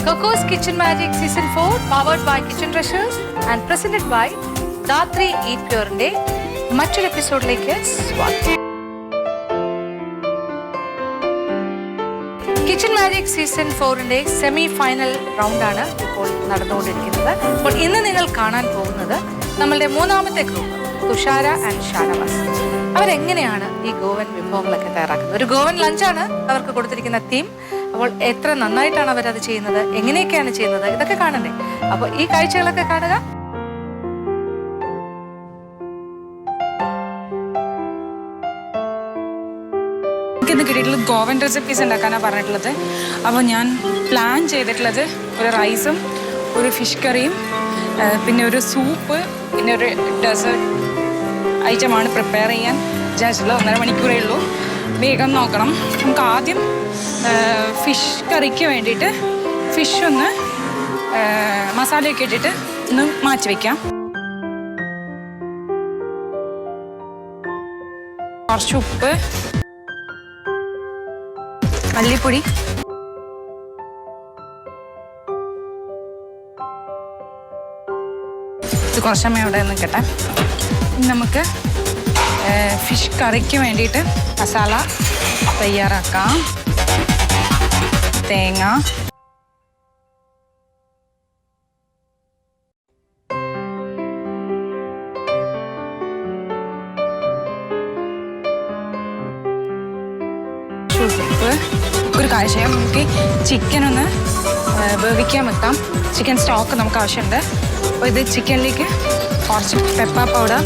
Coco's Kitchen Magic Season 4 powered by Kitchen Treasures and presented by Datri Eat Pure മറ്റൊരു എപ്പിസോഡിലേക്ക് സ്വാഗതം. Kitchen magic season 4 semi final റൗണ്ടാണ് ഇപ്പോൾ നടന്നുകൊണ്ടിരിക്കുന്നത്. അപ്പോൾ ഇന്ന് നിങ്ങൾ കാണാൻ പോകുന്നത് നമ്മളുടെ മൂന്നാമത്തെ ഗ്രൂപ്പ് തുഷാര ആൻഡ് ഷാനവാസ്. അവരെങ്ങനെയാണ് ഈ ഗോവൻ വിഭവങ്ങളൊക്കെ തയ്യാറാക്കുന്നത്. ഒരു ഗോവൻ ലഞ്ചാണ് അവർക്ക് കൊടുത്തിരിക്കുന്ന തീം. അപ്പോൾ എത്ര നന്നായിട്ടാണ് അവരത് ചെയ്യുന്നത്, എങ്ങനെയൊക്കെയാണ് ചെയ്യുന്നത്, ഇതൊക്കെ കാണണ്ടേ. അപ്പോൾ ഈ കാഴ്ചകളൊക്കെ കാണുക. എനിക്കിന്ന് കിട്ടിയിട്ടുള്ളത് ഗോവൻ റെസിപ്പീസ് ഉണ്ടാക്കാനാണ് പറഞ്ഞിട്ടുള്ളത്. അപ്പോൾ ഞാൻ പ്ലാൻ ചെയ്തിട്ടുള്ളത് ഒരു റൈസും ഒരു ഫിഷ് കറിയും പിന്നെ ഒരു സൂപ്പ് പിന്നെ ഒരു ഡെസേർട്ട് ഐറ്റമാണ് പ്രിപ്പയർ ചെയ്യാൻ വിചാരിച്ചിട്ടുള്ളത്. 1.5 മണിക്കൂറേ ഉള്ളൂ. വേഗം നോക്കണം. നമുക്ക് ആദ്യം ഫിഷ് കറിക്ക് വേണ്ടിയിട്ട് ഫിഷ് ഒന്ന് മസാലയൊക്കെ ഇട്ടിട്ട് ഒന്ന് മാറ്റി വയ്ക്കാം. കുറച്ച് ഉപ്പ്, മല്ലിപ്പൊടി, ഇത് കുറച്ച് സമയം ഇവിടെ നിൽക്കട്ടെ. നമുക്ക് ഫിഷ് കറിക്ക് വേണ്ടിയിട്ട് മസാല തയ്യാറാക്കാം. തേങ്ങ, ഉപ്പ്. ഒരു കാര്യം ചെയ്യാം, നമുക്ക് ചിക്കൻ ഒന്ന് വേവിക്കാൻ വെക്കാം. ചിക്കൻ സ്റ്റോക്ക് നമുക്ക് ആവശ്യമുണ്ട്. അപ്പോൾ ഇത് ചിക്കനിലേക്ക് കുറച്ച് പെപ്പർ പൗഡർ,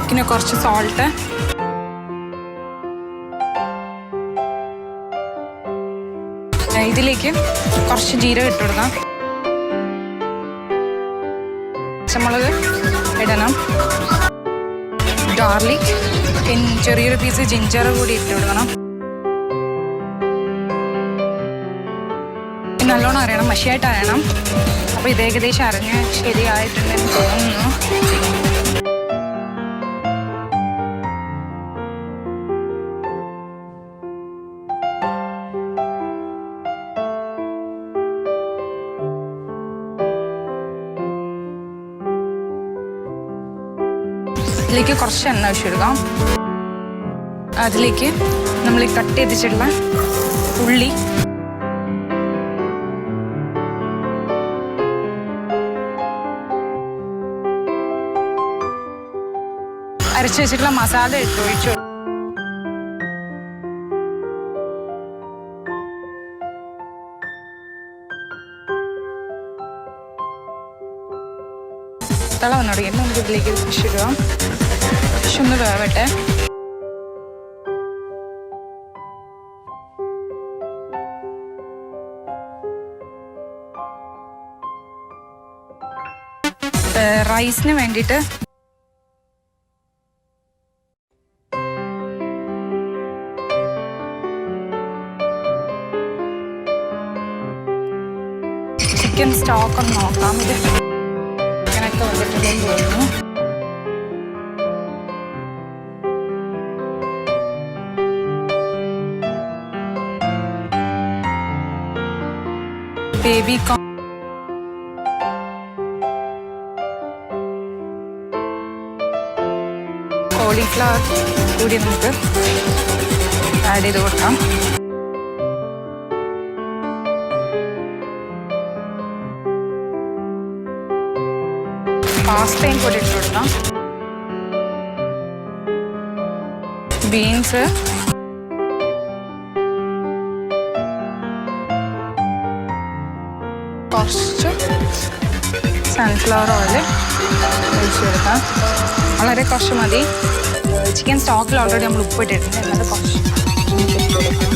പിന്നെ കുറച്ച് സോൾട്ട്, ഇതിലേക്ക് കുറച്ച് ജീരകം ഇട്ട് കൊടുക്കാം. പച്ചമുളക് ഇടണം. ഗാർലിക്, ചെറിയൊരു പീസ് ജിഞ്ചർ കൂടി ഇട്ട് കൊടുക്കണം. നല്ലോണം അരയണം, മഷിയായിട്ട് അരയണം. അപ്പോൾ ഇത് ഏകദേശം അരഞ്ഞ് ശരിയായിട്ടുണ്ടെന്ന് തോന്നുന്നു. ഇതിലേക്ക് കുറച്ച് എണ്ണ ഒഴിച്ച് കൊടുക്കാം. അതിലേക്ക് നമ്മൾ കട്ട് ചെയ്തിട്ടുള്ള ഉള്ളി, അരച്ച് വെച്ചിട്ടുള്ള മസാല ഇട്ട് ഒഴിച്ചു. തള വന്നു തുടങ്ങി. നമുക്ക് ഇതിലേക്ക് ഫിഷ് ഇടുക. ഫിഷ് ഒന്ന് വേവട്ടെ. റൈസിന് വേണ്ടിയിട്ട് ചിക്കൻ സ്റ്റോക്ക് ഒന്ന് നോക്കാം. ഇത് ചിക്കനൊക്കെ വന്നിട്ടുണ്ടെന്ന് തോന്നുന്നു. ബേബി കോൺ, കോളിഫ്ലവർ കൂടി നമുക്ക് ആഡ് ചെയ്ത് കൊടുക്കാം. പാസ്തയും കൂടി ഇട്ട് കൊടുക്കാം. ബീൻസ്, കുറച്ച് സൺഫ്ലവർ ഓയിൽ ഒഴിച്ചു കൊടുക്കാം. വളരെ കുറച്ച് മതി. ചിക്കൻ സ്റ്റോക്കിൽ ഓൾറെഡി നമ്മൾ ഉപ്പ് ഇട്ടിട്ടുണ്ട്. എന്നാലും കുറച്ച് ഇട്ട് കൊടുക്കാം.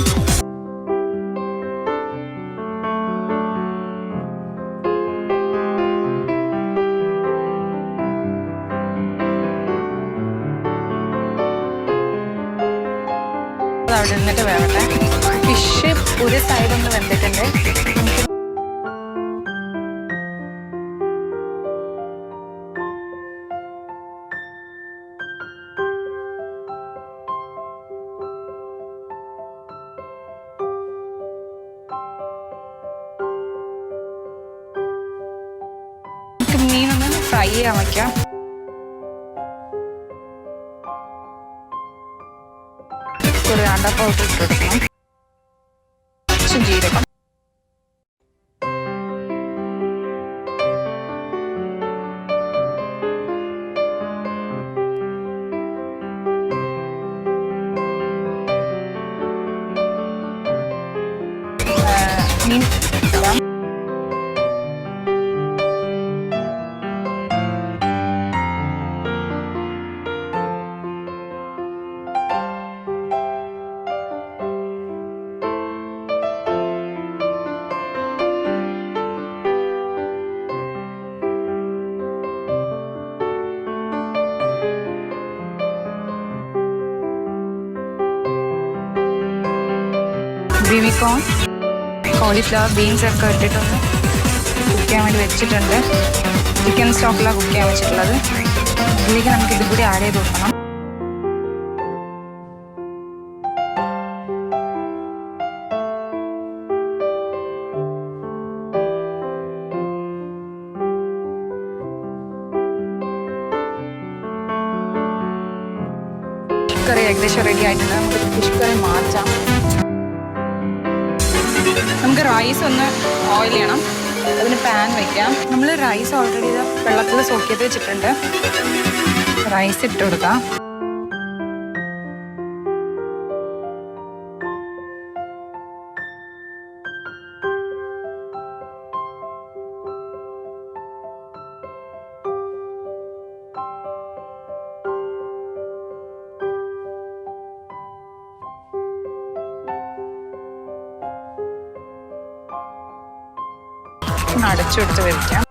അവിടെ നിന്നിട്ട് വേവട്ടെ. ഫിഷ് ഒരു സൈഡൊന്ന് വെന്തിട്ടുണ്ട്. ഫ്രൈ ചെയ്യാൻ വയ്ക്കാം. ഒരു അണ്ട പൗഡർ ഇട്ട് കൊടുക്കണം. കുറച്ച് ജീരകം, മീൻ ഇടാം. ബേബിക്കോൺ, കോളിഫ്ലവർ, ബീൻസ് ഒക്കെ ഇട്ടിട്ടൊന്ന് കുക്ക് ചെയ്യാൻ വേണ്ടി വെച്ചിട്ടുണ്ട്. ചിക്കൻ സ്റ്റോക്കിലാണ് കുക്ക് ചെയ്യാൻ വെച്ചിട്ടുള്ളത്. ഇതിലേക്ക് നമുക്ക് ഇതും കൂടി ആഡ് ചെയ്ത് കൊടുക്കണം. ഫിഷ് കറി ഏകദേശം റെഡി ആയിട്ടുണ്ട്. നമുക്ക് ഫിഷ് കറി മാറ്റാം. നമുക്ക് റൈസ് ഒന്ന് ഓയിൽ ചെയ്യണം. അതിന് പാൻ വയ്ക്കാം. നമ്മൾ റൈസ് ഓൾറെഡി വെള്ളത്തിൽ സോക്ക് ചെയ്ത് വെച്ചിട്ടുണ്ട്. റൈസ് ഇട്ട് കൊടുക്കാം. അടച്ചെടുത്ത് വെക്കാം.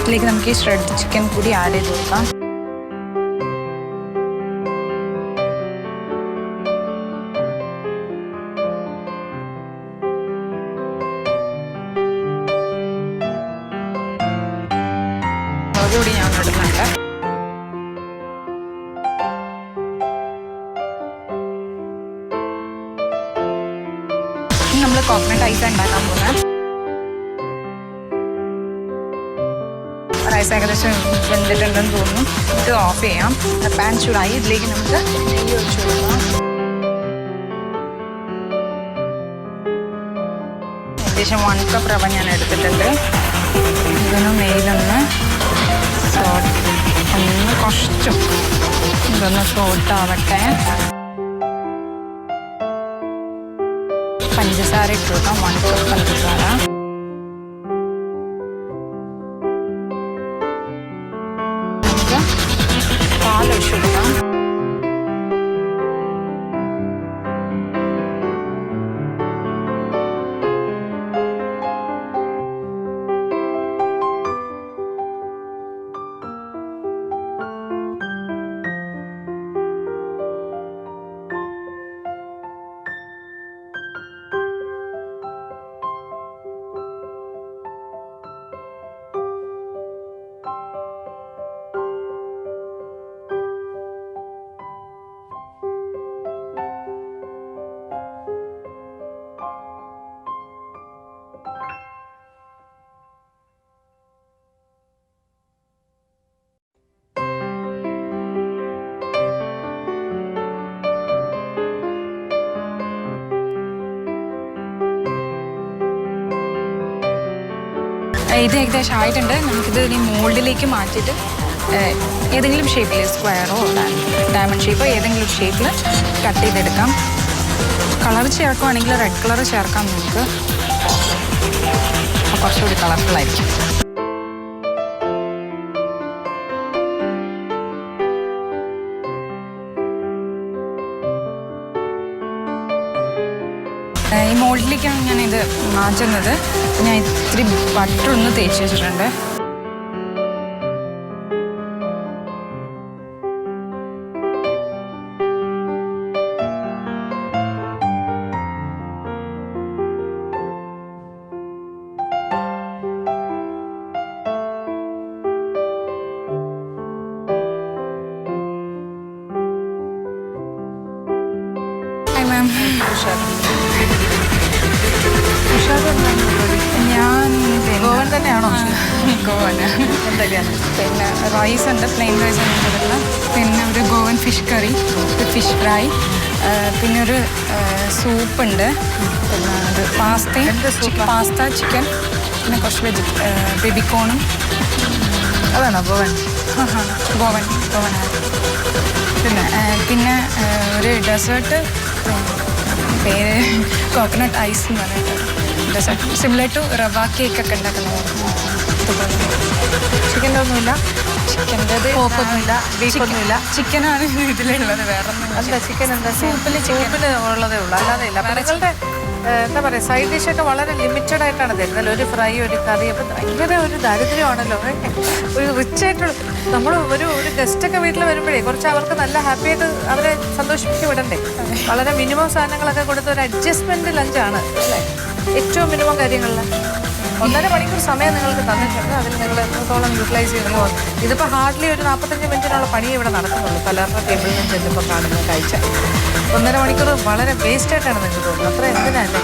ഇതിലേക്ക് നമുക്ക് ഈ ഷ്രെഡ് ചിക്കൻ കൂടി ആഡ് ചെയ്ത് കൊടുക്കാം. അതുകൂടി ഞാൻ ഇടുന്നുണ്ട്. നമ്മൾ കോക്കനട്ട് ഐസ് ഉണ്ടാക്കാൻ പോകുന്നത്. റൈസ് ഏകദേശം വെന്തിട്ടുണ്ടെന്ന് തോന്നുന്നു. ഇത് ഓഫ് ചെയ്യാം. പാൻ ചൂടായി. ഇതിലേക്ക് നമുക്ക് നെയ്യ് ഒഴിച്ചു കൊടുക്കാം. ഏകദേശം 1 കപ്പ് റവ ഞാൻ എടുത്തിട്ടുണ്ട്. ഇതൊന്ന് നെയ്യിലൊന്ന് ഒന്ന് കുറച്ചും ഇതൊന്ന് സോട്ടാവട്ടെ. പഞ്ചസാര ഇട്ട് കൊടുക്കാം. 1 കപ്പ് പഞ്ചസാര. നമുക്ക് പാലൊഴിച്ച് കൊടുക്കാം. ഇത് ഏകദേശം ആയിട്ടുണ്ട്. നമുക്കിത് ഇനി മോൾഡിലേക്ക് മാറ്റിയിട്ട് ഏതെങ്കിലും ഷേപ്പിൽ സ്ക്വയറോ ഡയമണ്ട് ഷേപ്പോ ഏതെങ്കിലും ഷേപ്പിൽ കട്ട് ചെയ്തെടുക്കാം. കളർ ചേർക്കുവാണെങ്കിൽ റെഡ് കളർ ചേർക്കാം നമുക്ക്. അപ്പോൾ കുറച്ചുകൂടി കളർഫുള്ളായിരിക്കും. ഈ മോൾഡിലേക്കാണ് ഞാനിത് മാറ്റുന്നത്. ഞാൻ ഇത്തിരി ബട്ടർ ഒന്ന് തേച്ച് വെച്ചിട്ടുണ്ട്. Hi ma'am. ഗോവനാണോ? ഗോവനാണ്. എന്തൊക്കെയാണ്? പിന്നെ റൈസ് ഉണ്ട്, പ്ലെയിൻ റൈസ് ഉണ്ട്, പിന്നെ ഒരു ഗോവൻ ഫിഷ് കറി, ഒരു ഫിഷ് ഫ്രൈ, പിന്നെ ഒരു സൂപ്പ് ഉണ്ട്, പിന്നെ ഒരു പാസ്ത ചിക്കൻ, പിന്നെ കുറച്ച് ബേബിക്കോണും. അതാണോ ഗോവൻ? ഗോവനാണ്. പിന്നെ ഒരു ഡെസേർട്ട്, പേര് കോക്കനട്ട് ഐസ് എന്ന് പറഞ്ഞിട്ട് ഡെസേർട്ട്, സിമിലർ ടു റവ കേക്ക് ഒക്കെ ഉണ്ടാക്കുന്നത്. ചിക്കൻ്റെ ഒന്നുമില്ല? ചിക്കൻ്റെത് പോക്കൊന്നുമില്ല, ബീഫൊന്നുമില്ല? ചിക്കനാണ് ഇതിലുള്ളത്, വേറെ എന്താ ചിക്കൻ? എന്താ സൂപ്പിന് ഉള്ളതേ ഉള്ളൂ, അല്ലാതെ ഇല്ല. അപ്പം നിങ്ങളുടെ എന്താ പറയുക, സൈഡ് ഡിഷൊക്കെ വളരെ ലിമിറ്റഡ് ആയിട്ടാണ് തരുന്നത്. ഒരു ഫ്രൈ, ഒരു കറി. അപ്പം ഭയങ്കര ഒരു ദാരിദ്ര്യമാണല്ലോ, ഒരു റിച്ച് ആയിട്ടുള്ള. നമ്മൾ ഒരു ഗസ്റ്റൊക്കെ വീട്ടിൽ വരുമ്പോഴേ കുറച്ച് അവർക്ക് നല്ല ഹാപ്പി ആയിട്ട് അവരെ സന്തോഷിപ്പിച്ച് വിടണ്ടേ. വളരെ മിനിമം സാധനങ്ങളൊക്കെ കൊടുത്ത് ഒരു അഡ്ജസ്റ്റ്മെൻറ്റ് ലഞ്ചാണ് അല്ലേ, ഏറ്റവും മിനിമം കാര്യങ്ങളിൽ. 1.5 മണിക്കൂർ സമയം നിങ്ങൾക്ക് തന്നിട്ടുണ്ട്, അതിൽ നിങ്ങൾ എത്രത്തോളം യൂട്ടിലൈസ് ചെയ്യുന്നു. ഇതിപ്പോൾ ഹാർഡ്ലി ഒരു 45 മിനിറ്റിനുള്ള പണി ഇവിടെ നടക്കുന്നുള്ളൂ. പലരുടെ ടേബിളിൽ നിന്ന് ചെല്ലുമ്പോൾ കാണുന്ന കാഴ്ച 1.5 മണിക്കൂർ വളരെ വേസ്റ്റായിട്ടാണ് നിങ്ങൾക്ക് തോന്നുന്നത്. അത്ര എന്തിനല്ലേ?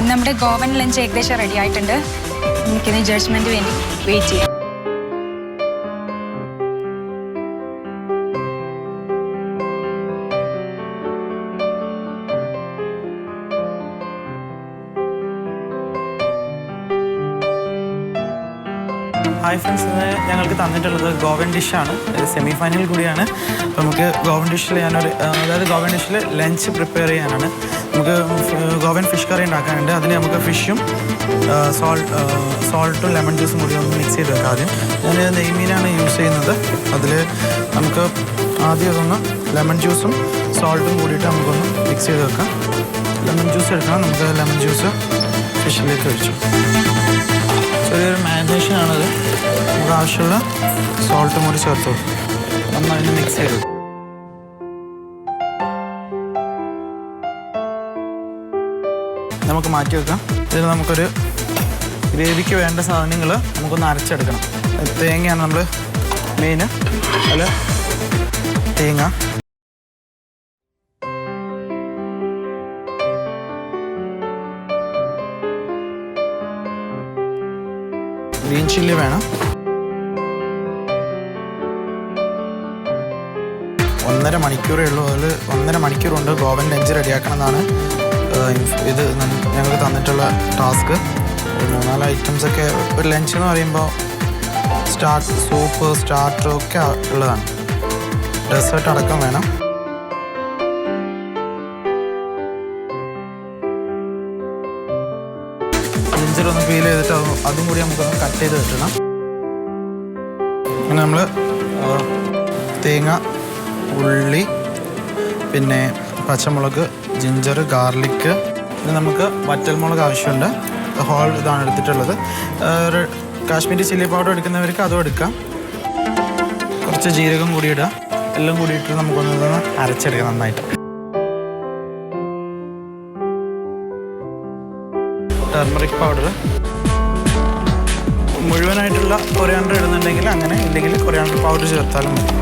നമ്മുടെ ഗോവൻ ലഞ്ച് ഏകദേശം റെഡി ആയിട്ടുണ്ട്. നമുക്കിനി ജഡ്ജ്മെൻറ്റ് വേണ്ടി വെയിറ്റ് ചെയ്യാം. ഹായ് ഫ്രണ്ട്സ്, ഞങ്ങൾക്ക് തന്നിട്ടുള്ളത് ഗോവൻ ഡിഷാണ്. സെമി ഫൈനൽ കൂടിയാണ്. അപ്പോൾ നമുക്ക് ഗോവൻ ഡിഷിൽ അതായത് ഗോവൻ ഡിഷിൽ ലഞ്ച് പ്രിപ്പയർ ചെയ്യാനാണ്. നമുക്ക് ഗോവൻ ഫിഷ് കറി ഉണ്ടാക്കാനുണ്ട്. അതിന് നമുക്ക് ഫിഷും സോൾട്ടും ലെമൺ ജ്യൂസും കൂടി ഒന്ന് മിക്സ് ചെയ്ത് വെക്കാം. ആദ്യം ഞാൻ നെയ്മീനാണ് യൂസ് ചെയ്യുന്നത്. അതിൽ നമുക്ക് ആദ്യം അതൊന്ന് ലെമൺ ജ്യൂസും സോൾട്ടും കൂടിയിട്ട് നമുക്കൊന്ന് മിക്സ് ചെയ്ത് വെക്കാം. ലെമൺ ജ്യൂസ് എടുക്കണം. നമുക്ക് ലെമൺ ജ്യൂസ് ഫിഷിലേക്ക് ഒഴിച്ചു. ചെറിയൊരു മാരിനേഷനാണത്. നമുക്ക് ആവശ്യമുള്ള സോൾട്ടും കൂടി ചേർത്ത് നന്നായിട്ട് മിക്സ് ചെയ്തു. നമുക്ക് മാറ്റി വെക്കാം. ഇതിൽ നമുക്കൊരു ഗ്രേവിക്ക് വേണ്ട സാധനങ്ങൾ നമുക്കൊന്ന് അരച്ചെടുക്കണം. തേങ്ങയാണ് നമ്മൾ മെയിൻ. അതിൽ തേങ്ങ, ഗ്രീൻ ചില്ലി വേണം. 1.5 മണിക്കൂറേ ഉള്ളൂ. അതിൽ 1.5 മണിക്കൂർ കൊണ്ട് ഗോവൻ ലഞ്ച് റെഡിയാക്കണം എന്നാണ് ഇത് ഞങ്ങൾക്ക് തന്നിട്ടുള്ള ടാസ്ക്. 3-4 ഐറ്റംസൊക്കെ ഒരു ലഞ്ച് എന്ന് പറയുമ്പോൾ സൂപ്പ്, സ്റ്റാർട്ടർ ഒക്കെ ഉള്ളതാണ്. ഡെസേർട്ട് അടക്കം വേണം. ജിഞ്ചർ ഒന്ന് പീൽ ചെയ്തിട്ട് അതും കൂടി നമുക്കൊന്ന് കട്ട് ചെയ്ത് വെക്കണം. അങ്ങനെ നമ്മൾ തേങ്ങ, ഉള്ളി, പിന്നെ പച്ചമുളക്, ജിഞ്ചർ, ഗാർലിക്ക്, പിന്നെ നമുക്ക് വറ്റൽമുളക് ആവശ്യമുണ്ട്. ഹോൾ ഇതാണ് എടുത്തിട്ടുള്ളത്. ഒരു കാശ്മീരി ചില്ലി പൗഡർ എടുക്കുന്നവർക്ക് അതും എടുക്കാം. കുറച്ച് ജീരകം കൂടി ഇടുക. എല്ലാം കൂടി ഇട്ട് നമുക്കൊന്ന് അരച്ചെടുക്കാം നന്നായിട്ട്. ടർമറിക് പൗഡർ മുഴുവനായിട്ടുള്ള കൊറിയാണ്ടർ ഇടുന്നുണ്ടെങ്കിൽ അങ്ങനെ, ഇല്ലെങ്കിൽ കൊറിയാണ്ടർ പൗഡർ ചേർത്താലും മതി.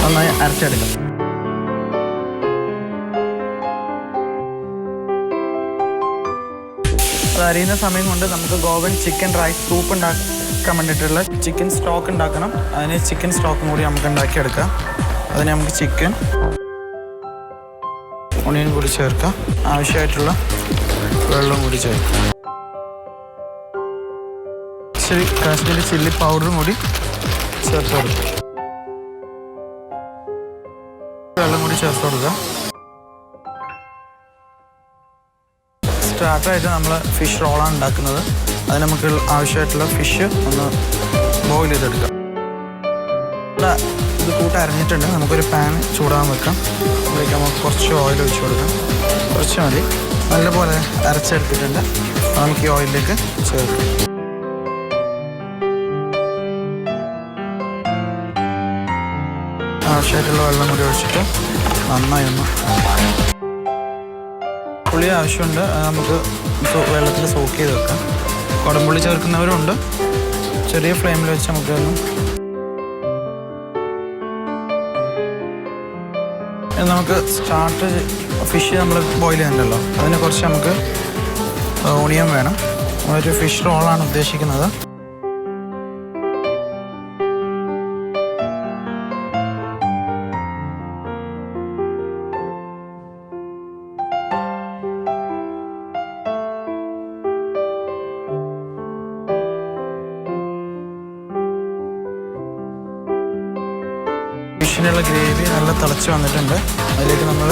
നന്നായി അരച്ചെടുക്കാം. അത് അരിയുന്ന സമയം കൊണ്ട് നമുക്ക് ഗോവൻ ചിക്കൻ റൈസ് സൂപ്പ് ഉണ്ടാക്കാൻ വേണ്ടിയിട്ടുള്ള ചിക്കൻ സ്റ്റോക്ക് ഉണ്ടാക്കണം. അതിന് ചിക്കൻ സ്റ്റോക്കും കൂടി നമുക്ക് ഉണ്ടാക്കിയെടുക്കാം. അതിന് നമുക്ക് ചിക്കൻ ഒണിയൻ കൂടി ചേർക്കാം. ആവശ്യമായിട്ടുള്ള വെള്ളം കൂടി ചേർക്കാം. ഇച്ചിരി കാശ്മീരി ചില്ലി പൗഡറും കൂടി ചേർത്ത് കൊടുക്കുക. വെള്ളം കൂടി ചേർത്ത് കൊടുക്കുക. സ്റ്റാർട്ടറായിട്ട് നമ്മൾ ഫിഷ് റോളാണ് ഉണ്ടാക്കുന്നത്. അതിന് നമുക്ക് ആവശ്യമായിട്ടുള്ള ഫിഷ് ഒന്ന് ബോയിൽ ചെയ്തെടുക്കാം. ഇത് കൂട്ട് അരഞ്ഞിട്ടുണ്ട്. നമുക്കൊരു പാൻ ചൂടാൻ വെക്കാം. അതിലേക്ക് നമുക്ക് കുറച്ച് ഓയിൽ ഒഴിച്ച് കൊടുക്കാം. കുറച്ച് മതി. നല്ലപോലെ അരച്ചെടുത്തിട്ടുണ്ട്. നമുക്ക് ഈ ഓയിലിലേക്ക് ചേർക്കാം. ആവശ്യമായിട്ടുള്ള വെള്ളം കൂടി ഒഴിച്ചിട്ട് നന്നായി ഒന്ന് പുളി ആവശ്യമുണ്ട്. നമുക്ക് വെള്ളത്തിൽ സോക്ക് ചെയ്ത് വെക്കാം. കുടംപുള്ളി ചേർക്കുന്നവരുണ്ട്. ചെറിയ ഫ്ലെയിമിൽ വെച്ച് നമുക്ക് സ്റ്റാർട്ട് ഫിഷ് നമ്മൾ ബോയിൽ ചെയ്യുന്നുണ്ടല്ലോ, അതിന് കുറച്ച് നമുക്ക് ഓണിയൻ വേണം. ഒരു ഫിഷ് റോളാണ് ഉദ്ദേശിക്കുന്നത്. ഫിഷിനുള്ള ഗ്രേവി നല്ല തിളച്ച് വന്നിട്ടുണ്ട്. അതിലേക്ക് നമ്മൾ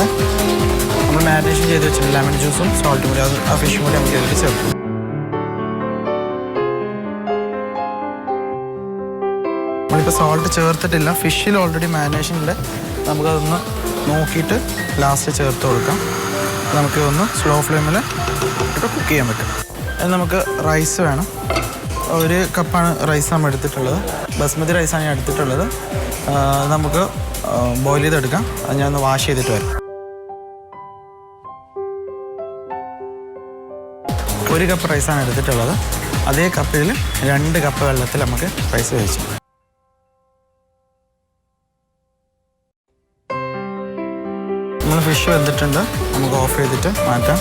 മാരിനേഷൻ ചെയ്ത് വെച്ചിട്ടുണ്ട് ലെമൺ ജ്യൂസും സോൾട്ടും കൂടി. അത് ആ ഫിഷും കൂടി നമുക്ക് ഇതിലേക്ക് ചേർക്കും. നമ്മളിപ്പോൾ സോൾട്ട് ചേർത്തിട്ടില്ല. ഫിഷിൽ ഓൾറെഡി മാരിനേഷനുണ്ട്. നമുക്കതൊന്ന് നോക്കിയിട്ട് ലാസ്റ്റ് ചേർത്ത് കൊടുക്കാം. നമുക്ക് ഒന്ന് സ്ലോ ഫ്ലെയിമിൽ ഇട്ട് കുക്ക് ചെയ്യാൻ പറ്റും. അത് നമുക്ക് റൈസ് വേണം. 1 കപ്പാണ് റൈസ് നമ്മൾ എടുത്തിട്ടുള്ളത്. ബസ്മതി റൈസാണ് ഞാൻ എടുത്തിട്ടുള്ളത്. നമുക്ക് ബോയിൽ ചെയ്തെടുക്കാം. അത് ഞാൻ ഒന്ന് വാഷ് ചെയ്തിട്ട് വരാം. 1 കപ്പ് റൈസാണ് എടുത്തിട്ടുള്ളത്. അതേ കപ്പിൽ 2 കപ്പ് വെള്ളത്തിൽ നമുക്ക് റൈസ് വേവിച്ചു. നമ്മൾ ഫിഷ് വെന്തിട്ടുണ്ട്. നമുക്ക് ഓഫ് ചെയ്തിട്ട് മാറ്റാം.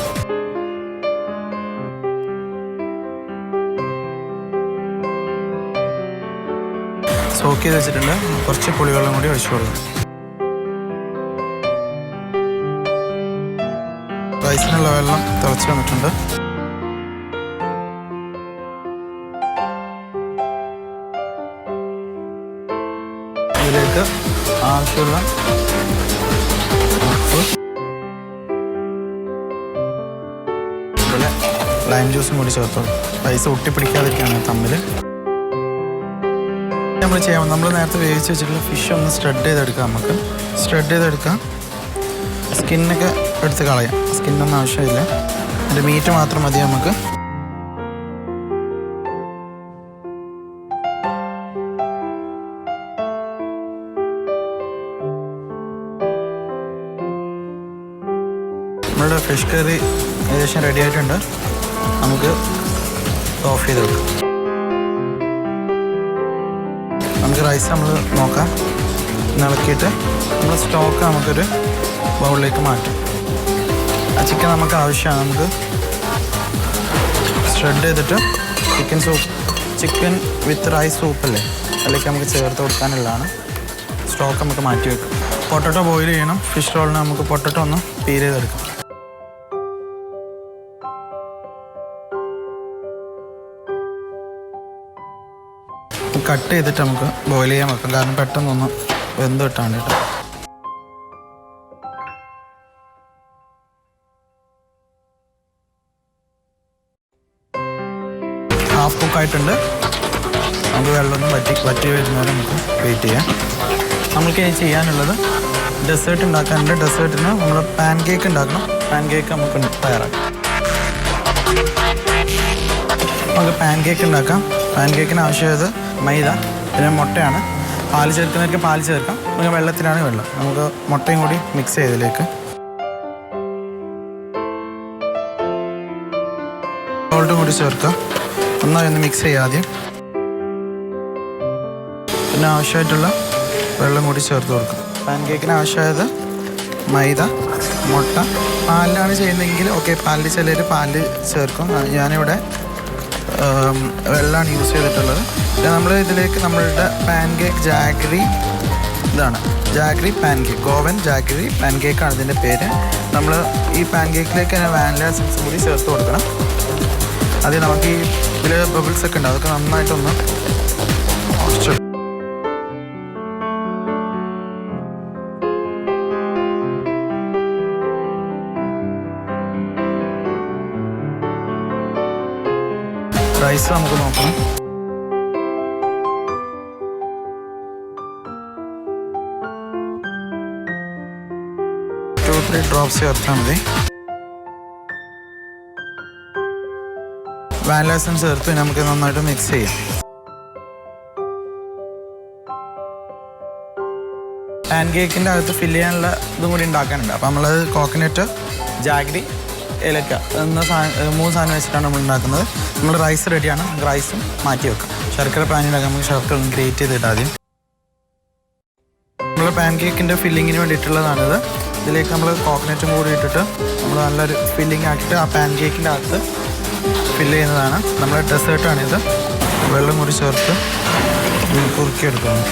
സോക്ക് ചെയ്ത് വെച്ചിട്ടുണ്ട്. കുറച്ച് പുളിവെള്ളം കൂടി ഒഴിച്ചു കൊടുക്കും. റൈസിനുള്ള വെള്ളം തിളച്ച് വന്നിട്ടുണ്ട്. ഇതിലേക്ക് ആവശ്യമുള്ള ലൈം ജ്യൂസും കൂടി ചേർത്തോളൂ. റൈസ് ഒട്ടിപ്പിടിക്കാതിരിക്കുകയാണ് തമ്മിൽ. നമ്മൾ നേരത്തെ വേവിച്ച് വെച്ചിട്ടുള്ള ഫിഷ് ഒന്ന് സ്പ്രെഡ് ചെയ്തെടുക്കാം. നമുക്ക് സ്പ്രെഡ് ചെയ്തെടുക്കാം. സ്കിന്നൊക്കെ എടുത്ത് കളയാം. സ്കിന്നൊന്നും ആവശ്യമില്ല. അതിൻ്റെ മീറ്റ് മാത്രം മതി നമുക്ക്. നമ്മളുടെ ഫിഷ് കറി ഏകദേശം റെഡി ആയിട്ടുണ്ട്. നമുക്ക് ഓഫ് ചെയ്ത് വെക്കാം. നമുക്ക് റൈസ് നമ്മൾ നോക്കാം. ഇളക്കിയിട്ട് നമ്മൾ സ്റ്റോക്ക് നമുക്കൊരു ബൗളിലേക്ക് മാറ്റും. ആ ചിക്കൻ നമുക്ക് ആവശ്യമാണ്. നമുക്ക് സ്പ്രെഡ് ചെയ്തിട്ട് ചിക്കൻ വിത്ത് റൈസ് സൂപ്പല്ലേ, അതിലേക്ക് നമുക്ക് ചേർത്ത് കൊടുക്കാനുള്ളതാണ്. സ്റ്റോക്ക് നമുക്ക് മാറ്റി വെക്കും. പൊട്ടറ്റോ ബോയിൽ ചെയ്യണം. ഫിഷ് റോളിന് നമുക്ക് പൊട്ടറ്റോ ഒന്ന് പീൽ ചെയ്തെടുക്കാം. കട്ട് ചെയ്തിട്ട് നമുക്ക് ബോയിൽ ചെയ്യാൻ വെക്കാം. കാരണം പെട്ടെന്നൊന്ന് വെന്ത് കിട്ടാൻ വേണ്ടിയിട്ട്. ഹാഫ് കുക്കായിട്ടുണ്ട്. നമുക്ക് വെള്ളമൊന്നും വറ്റി വരുന്നവരെ നമുക്ക് വെയിറ്റ് ചെയ്യാം. നമുക്ക് ഇനി ചെയ്യാനുള്ളത് ഡെസേർട്ട് ഉണ്ടാക്കാനുണ്ട്. ഡെസേർട്ടിന് നമ്മൾ പാൻ കേക്ക് ഉണ്ടാക്കണം. പാൻ കേക്ക് നമുക്ക് തയ്യാറാക്കാം. നമുക്ക് പാൻ കേക്ക് ഉണ്ടാക്കാം. പാൻ കേക്കിന് ആവശ്യമായത് മൈദ, പിന്നെ മുട്ടയാണ്. പാല് ചേർക്കുന്നവർക്ക് പാല് ചേർക്കാം. നമുക്ക് വെള്ളത്തിലാണ് വെള്ളം. നമുക്ക് മുട്ടയും കൂടി മിക്സ് ചെയ്തതിലേക്ക് സോൾട്ടും കൂടി ചേർക്കാം. നന്നായി ഒന്ന് മിക്സ് ചെയ്യാം ആദ്യം. പിന്നെ ആവശ്യമായിട്ടുള്ള വെള്ളം കൂടി ചേർത്ത് കൊടുക്കാം. പാൻ കേക്കിന് ആവശ്യമായത് മൈദ, മുട്ട. പാലിലാണ് ചെയ്യുന്നതെങ്കിൽ ഓക്കെ, പാലിൽ ചിലർ പാല് ചേർക്കും. ഞാനിവിടെ വെള്ളമാണ് യൂസ് ചെയ്തിട്ടുള്ളത്. പിന്നെ നമ്മൾ ഇതിലേക്ക് നമ്മളുടെ പാൻ കേക്ക് ജാഗറി, ഇതാണ് jaggery pan cake, Goan jaggery pan കേക്കാണ് ഇതിൻ്റെ പേര്. നമ്മൾ ഈ പാൻ കേക്കിലേക്ക് തന്നെ വാനില എസൻസ് കൂടി ചേർത്ത് കൊടുക്കണം. അത് നമുക്ക് ഈ ഇതിൽ ബബിൾസ് ഒക്കെ ഉണ്ട്, അതൊക്കെ നന്നായിട്ടൊന്ന് കുറച്ച് റൈസ് നമുക്ക് നോക്കണം. 2-3 ഡ്രോപ്സ് ചേർത്താൽ മതി. വാനില എസൻസ് ചേർത്ത് നമുക്ക് നന്നായിട്ട് മിക്സ് ചെയ്യാം. പാൻ കേക്കിൻ്റെ അകത്ത് ഫില്ല് ചെയ്യാനുള്ള ഇതും കൂടി ഉണ്ടാക്കാനുണ്ട്. അപ്പോൾ നമ്മളത് കോക്കനട്ട്, ജാഗരി, ഏലക്ക എന്ന 3 സാധനം വെച്ചിട്ടാണ് നമ്മൾ ഉണ്ടാക്കുന്നത്. നമ്മൾ റൈസ് റെഡിയാണ്. റൈസും മാറ്റി വെക്കാം. ശർക്കര പാനിലൊക്കെ നമുക്ക് ശർക്കര ഗ്രേറ്റ് ചെയ്തിട്ട് ആദ്യം നമ്മൾ പാൻ കേക്കിൻ്റെ ഫില്ലിങ്ങിന് വേണ്ടിയിട്ടുള്ളതാണിത്. ഇതിലേക്ക് നമ്മൾ കോക്കനട്ടും കൂടി ഇട്ടിട്ട് നമ്മൾ നല്ലൊരു ഫില്ലിങ് ആക്കിയിട്ട് ആ പാൻ കേക്കിൻ്റെ അകത്ത് ഫില്ല് ചെയ്യുന്നതാണ്. നമ്മുടെ ഡെസേർട്ടാണിത്. വെള്ളം കൂടി ചേർത്ത് കുറുക്കിയെടുക്കുന്നു.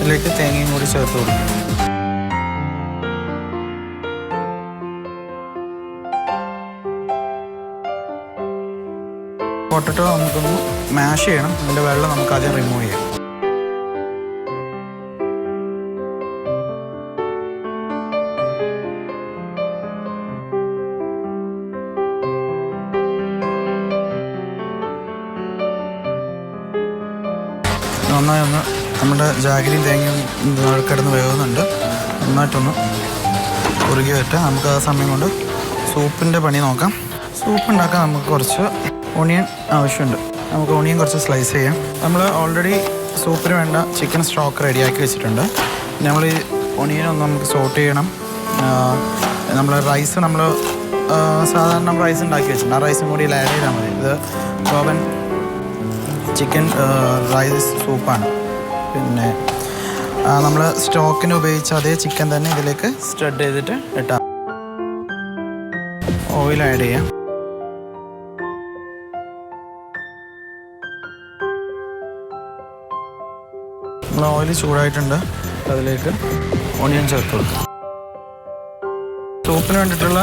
ഇതിലേക്ക് തേങ്ങയും കൂടി ചേർത്ത് കൊടുക്കും. പൊട്ടറ്റോ നമുക്കൊന്ന് മാഷ് ചെയ്യണം. അതിൻ്റെ വെള്ളം നമുക്ക് ആദ്യം റിമൂവ് ചെയ്യാം. നന്നായി ഒന്ന് നമ്മുടെ ജാഗരിയും തേങ്ങയും കിടന്ന് വേകുന്നുണ്ട്. നന്നായിട്ടൊന്ന് കുറുകി വരട്ടെ. നമുക്ക് ആ സമയം കൊണ്ട് സൂപ്പിൻ്റെ പണി നോക്കാം. സൂപ്പ് ഉണ്ടാക്കാൻ നമുക്ക് കുറച്ച് ഓണിയൻ ആവശ്യമുണ്ട്. നമുക്ക് ഓണിയൻ കുറച്ച് സ്ലൈസ് ചെയ്യാം. നമ്മൾ ഓൾറെഡി സൂപ്പിന് വേണ്ട ചിക്കൻ സ്റ്റോക്ക് റെഡിയാക്കി വെച്ചിട്ടുണ്ട്. നമ്മൾ ഈ ഓണിയൻ ഒന്ന് നമുക്ക് സോട്ട് ചെയ്യണം. നമ്മൾ റൈസ് സാധാരണ റൈസ് ഉണ്ടാക്കി വെച്ചിട്ടുണ്ട്. ആ റൈസും കൂടി ആഡ് ചെയ്താൽ മതി. ഇത് ഗോവൻ ചിക്കൻ റൈസ് സൂപ്പാണ്. പിന്നെ നമ്മൾ സ്റ്റോക്കിന് ഉപയോഗിച്ച അതേ ചിക്കൻ തന്നെ ഇതിലേക്ക് സ്പ്രെഡ് ചെയ്തിട്ട് ഇട്ടാം. ഓയിൽ ആഡ് ചെയ്യാം. നമ്മൾ ഓയിൽ ചൂടായിട്ടുണ്ട്. അതിലേക്ക് ഓണിയൻ ചേർത്ത് കൊടുക്കാം. സൂപ്പിന് വേണ്ടിയിട്ടുള്ള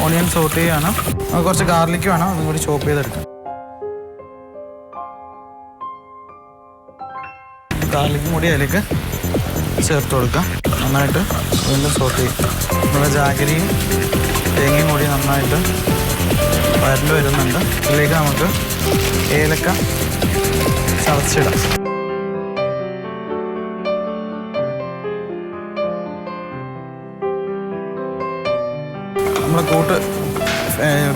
ഓണിയൻ സോട്ട് ചെയ്യാണ്. കുറച്ച് ഗാർലിക്ക് വേണം, അതും കൂടി ചോപ്പ് ചെയ്തെടുക്കാം. ഗാർലിക്കും കൂടി അതിലേക്ക് ചേർത്ത് കൊടുക്കാം. നന്നായിട്ട് വീണ്ടും സോട്ട് ചെയ്യും. നമ്മുടെ ജാഗരിയും തേങ്ങയും കൂടി നന്നായിട്ട് വരണ്ട് വരുന്നുണ്ട്. ഇതിലേക്ക് നമുക്ക് ഏലക്ക ചതച്ചിടാം. നമ്മളെ കൂട്ട്